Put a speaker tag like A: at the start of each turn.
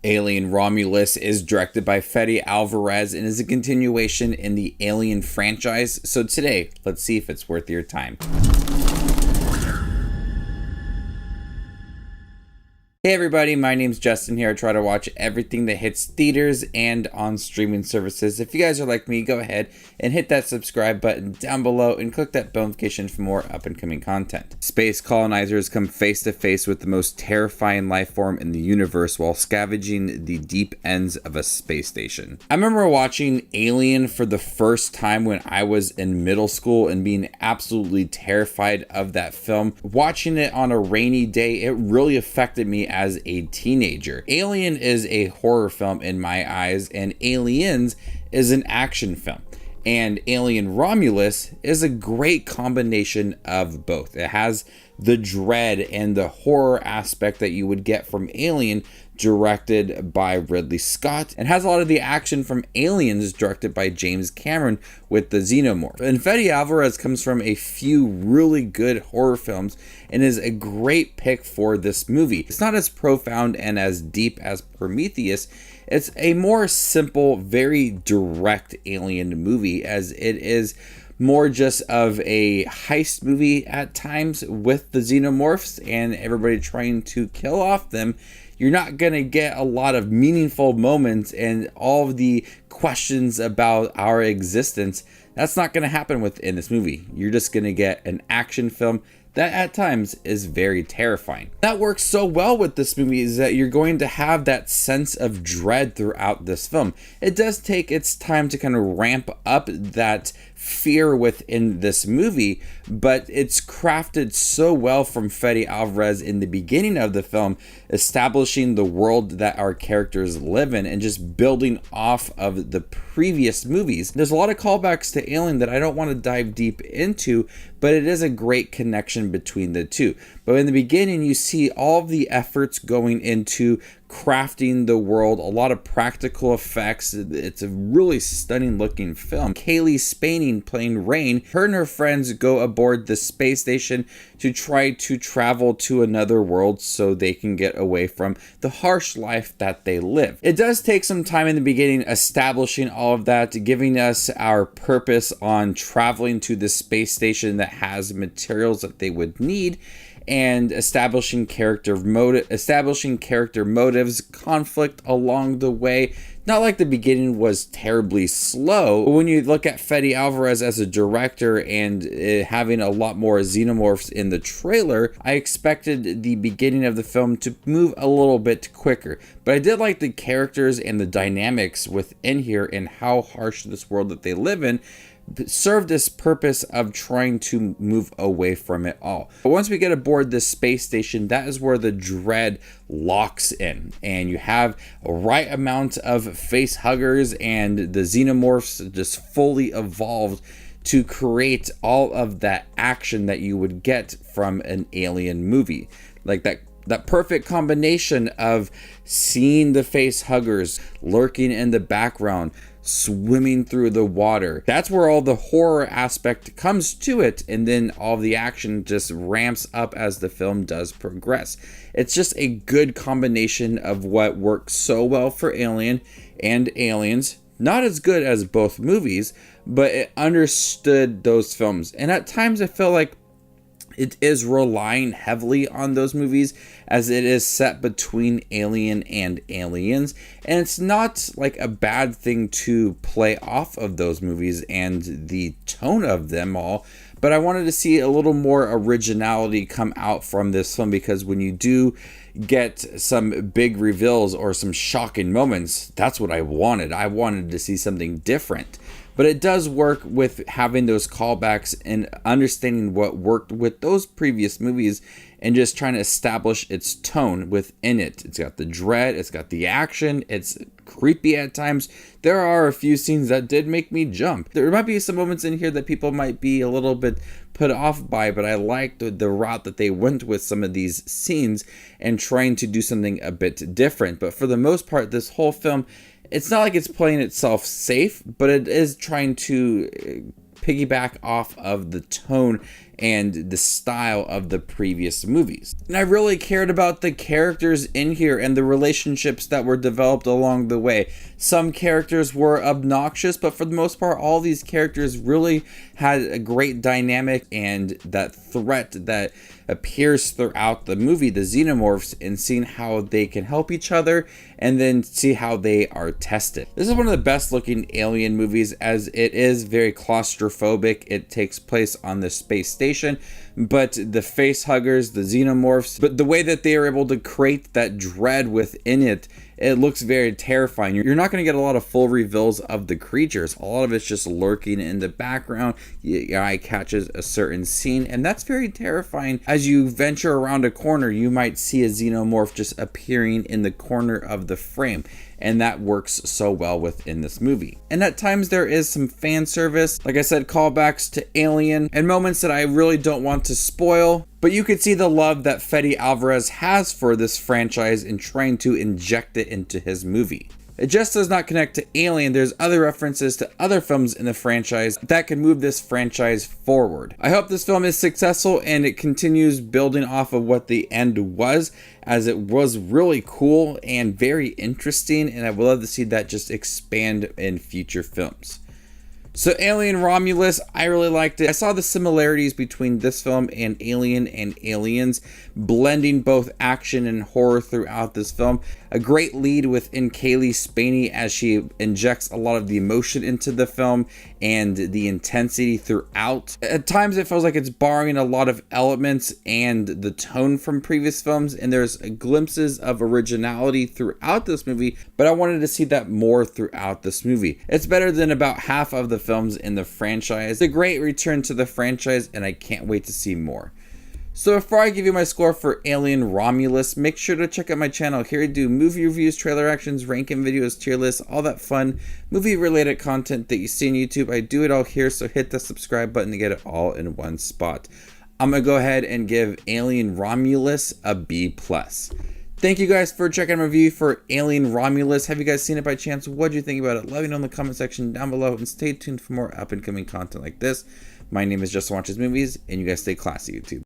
A: Alien Romulus is directed by Fede Alvarez and is a continuation in the Alien franchise. So today, let's see if it's worth your time. Hey everybody, my name's Justin here. I try to watch everything that hits theaters and on streaming services. If you guys are like me, go ahead and hit that subscribe button down below and click that bell notification for more up and coming content. Space colonizers come face to face with the most terrifying life form in the universe while scavenging the deep ends of a space station. I remember watching Alien for the first time when I was in middle school and being absolutely terrified of that film. Watching it on a rainy day, it really affected me as a teenager. Alien is a horror film in my eyes, and Aliens is an action film. And Alien Romulus is a great combination of both. It has the dread and the horror aspect that you would get from Alien, directed by Ridley Scott, and has a lot of the action from Aliens, directed by James Cameron with the xenomorph. And Fede Alvarez comes from a few really good horror films and is a great pick for this movie. It's not as profound and as deep as Prometheus. It's a more simple, very direct Alien movie, as it is more just of a heist movie at times with the xenomorphs and everybody trying to kill off them. You're not going to get a lot of meaningful moments and all of the questions about our existence. That's not going to happen within this movie. You're just going to get an action film that at times is very terrifying. That works so well with this movie is that you're going to have that sense of dread throughout this film. It does take its time to kind of ramp up that fear within this movie, but it's crafted so well from Fede Alvarez in the beginning of the film, establishing the world that our characters live in and just building off of the previous movies. There's a lot of callbacks to Alien that I don't want to dive deep into, but it is a great connection between the two. But in the beginning, you see all of the efforts going into crafting the world, a lot of practical effects. It's a really stunning looking film. Kaylee Spain playing Rain, her and her friends go aboard the space station to try to travel to another world so they can get away from the harsh life that they live. It does take some time in the beginning establishing all of that, giving us our purpose on traveling to the space station that has materials that they would need, and establishing character motives, conflict along the way. Not like the beginning was terribly slow, but when you look at Fede Alvarez as a director and having a lot more xenomorphs in the trailer, I expected the beginning of the film to move a little bit quicker. But I did like the characters and the dynamics within here and how harsh this world that they live in served this purpose of trying to move away from it all. But once we get aboard this space station, that is where the dread locks in, and you have a right amount of face huggers and the xenomorphs just fully evolved to create all of that action that you would get from an Alien movie. Like that perfect combination of seeing the face huggers lurking in the background, swimming through the water. That's where all the horror aspect comes to it, and then all the action just ramps up as the film does progress. It's just a good combination of what works so well for Alien and Aliens. Not as good as both movies, but it understood those films. And at times I feel like it is relying heavily on those movies as it is set between Alien and Aliens. And it's not like a bad thing to play off of those movies and the tone of them all. But I wanted to see a little more originality come out from this film, because when you do get some big reveals or some shocking moments, that's what I wanted. I wanted to see something different. But it does work with having those callbacks and understanding what worked with those previous movies and just trying to establish its tone within it. It's got the dread, it's got the action, it's creepy at times. There are a few scenes that did make me jump. There might be some moments in here that people might be a little bit put off by, but I liked the route that they went with some of these scenes and trying to do something a bit different. But for the most part, this whole film, it's not like it's playing itself safe, but it is trying to piggyback off of the tone and the style of the previous movies. And I really cared about the characters in here and the relationships that were developed along the way. Some characters were obnoxious, but for the most part, all these characters really had a great dynamic, and that threat that appears throughout the movie, the xenomorphs, and seeing how they can help each other and then see how they are tested. This is one of the best looking Alien movies, as it is very claustrophobic. It takes place on the space station, but the face huggers, the xenomorphs, but the way that they are able to create that dread within it, it looks very terrifying. You're not going to get a lot of full reveals of the creatures. A lot of it's just lurking in the background. Your eye catches a certain scene, and that's very terrifying. As you venture around a corner, you might see a xenomorph just appearing in the corner of the frame, and that works so well within this movie. And at times there is some fan service, like I said, callbacks to Alien, and moments that I really don't want to spoil, but you could see the love that Fede Alvarez has for this franchise in trying to inject it into his movie. It just does not connect to Alien. There's other references to other films in the franchise that can move this franchise forward. I hope this film is successful and it continues building off of what the end was, as it was really cool and very interesting, and I would love to see that just expand in future films. So Alien Romulus, I really liked it. I saw the similarities between this film and Alien and Aliens, blending both action and horror throughout this film. A great lead within Kaylee Spaney as she injects a lot of the emotion into the film and the intensity throughout. At times it feels like it's borrowing a lot of elements and the tone from previous films, and there's glimpses of originality throughout this movie, but I wanted to see that more throughout this movie. It's better than about half of the films in the franchise. A great return to the franchise, and I can't wait to see more. So before I give you my score for Alien Romulus, make sure to check out my channel. Here I do movie reviews, trailer actions, ranking videos, tier lists, all that fun movie related content that you see on YouTube. I do it all here, so hit the subscribe button to get it all in one spot. I'm going to go ahead and give Alien Romulus a B+. Thank you guys for checking my review for Alien Romulus. Have you guys seen it by chance? What do you think about it? Let me know in the comment section down below, and stay tuned for more up and coming content like this. My name is Justin Watches Movies, and you guys stay classy, YouTube.